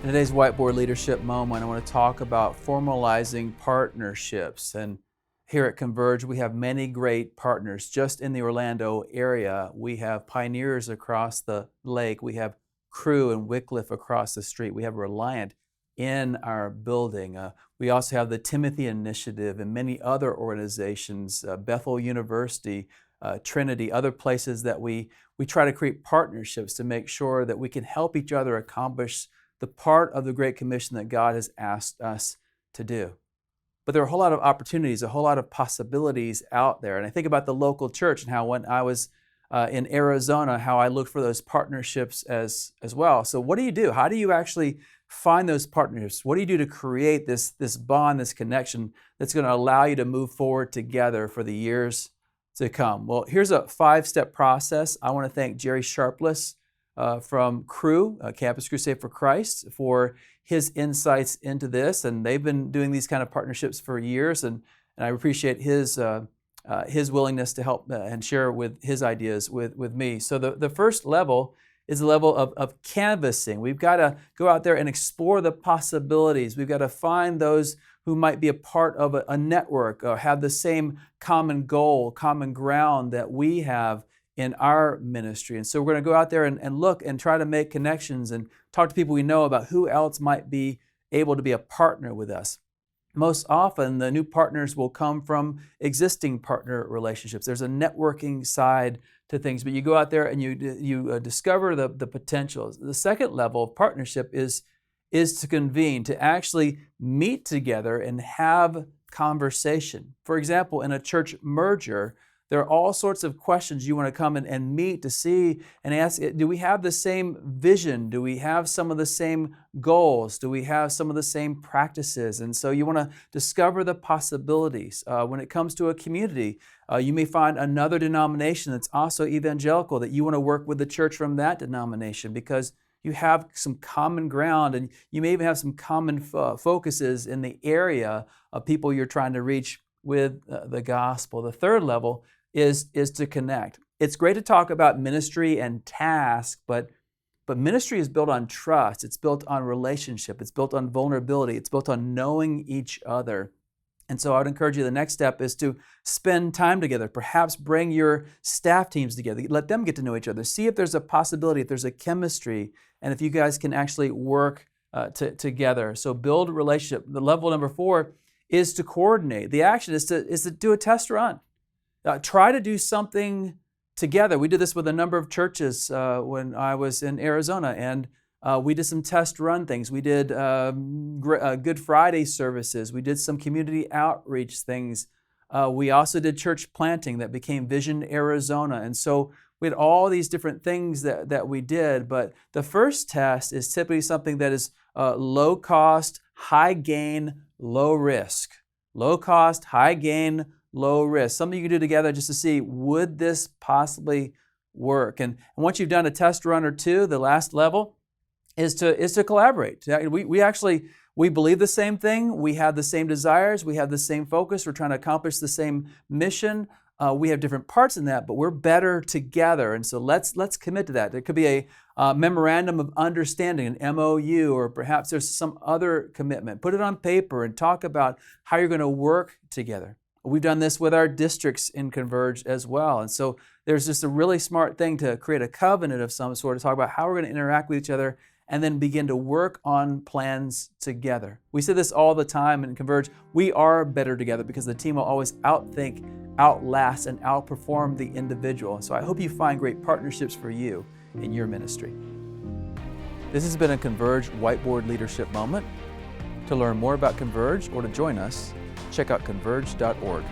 In today's Whiteboard Leadership moment, I want to talk about formalizing partnerships. And here at Converge, we have many great partners. Just in the Orlando area, we have Pioneers across the lake. We have Crew and Wycliffe across the street. We have Reliant in our building. We also have the Timothy Initiative and many other organizations, Bethel University, Trinity, other places that we try to create partnerships to make sure that we can help each other accomplish the part of the Great Commission that God has asked us to do. But there are a whole lot of opportunities, a whole lot of possibilities out there. And I think about the local church and how when I was in Arizona, how I looked for those partnerships as well. So what do you do? How do you actually find those partnerships? What do you do to create this bond, this connection that's going to allow you to move forward together for the years to come? Well, here's a 5-step process. I want to thank Jerry Sharpless from Crew, Campus Crusade for Christ, for his insights into this. And they've been doing these kind of partnerships for years, and I appreciate his willingness to help and share with his ideas with me. So the first level is the level of canvassing. We've got to go out there and explore the possibilities. We've got to find those who might be a part of a network or have the same common goal, common ground that we have in our ministry. And so we're going to go out there and look and try to make connections and talk to people we know about who else might be able to be a partner with us. Most often, the new partners will come from existing partner relationships. There's a networking side to things, but you go out there and you discover the potentials. The second level of partnership is to convene, to actually meet together and have conversation. For example, in a church merger, there are all sorts of questions you want to come and meet to see and ask, do we have the same vision? Do we have some of the same goals? Do we have some of the same practices? And so you want to discover the possibilities. When it comes to a community, you may find another denomination that's also evangelical that you want to work with the church from that denomination because you have some common ground and you may even have some common focuses in the area of people you're trying to reach with the gospel. The third level is to connect. It's great to talk about ministry and task, but ministry is built on trust. It's built on relationship. It's built on vulnerability. It's built on knowing each other. And so I would encourage you, the next step is to spend time together. Perhaps bring your staff teams together. Let them get to know each other. See if there's a possibility, if there's a chemistry, and if you guys can actually work together. So build a relationship. The level number 4 is to coordinate. The action is to do a test run. Try to do something together. We did this with a number of churches when I was in Arizona, and we did some test run things. We did Good Friday services. We did some community outreach things. We also did church planting that became Vision Arizona. And so we had all these different things that we did. But the first test is typically something that is low cost, high gain, low risk. Low cost, high gain, low risk. Something you can do together just to see, would this possibly work? And once you've done a test run or two, the last level is to collaborate. We believe the same thing. We have the same desires. We have the same focus. We're trying to accomplish the same mission. We have different parts in that, but we're better together. And so let's commit to that. There could be a memorandum of understanding, an MOU, or perhaps there's some other commitment. Put it on paper and talk about how you're going to work together. We've done this with our districts in Converge as well. And so there's just a really smart thing to create a covenant of some sort to talk about how we're going to interact with each other and then begin to work on plans together. We say this all the time in Converge. We are better together because the team will always outthink, outlast, and outperform the individual. So I hope you find great partnerships for you in your ministry. This has been a Converge Whiteboard Leadership Moment. To learn more about Converge or to join us, check out converge.org.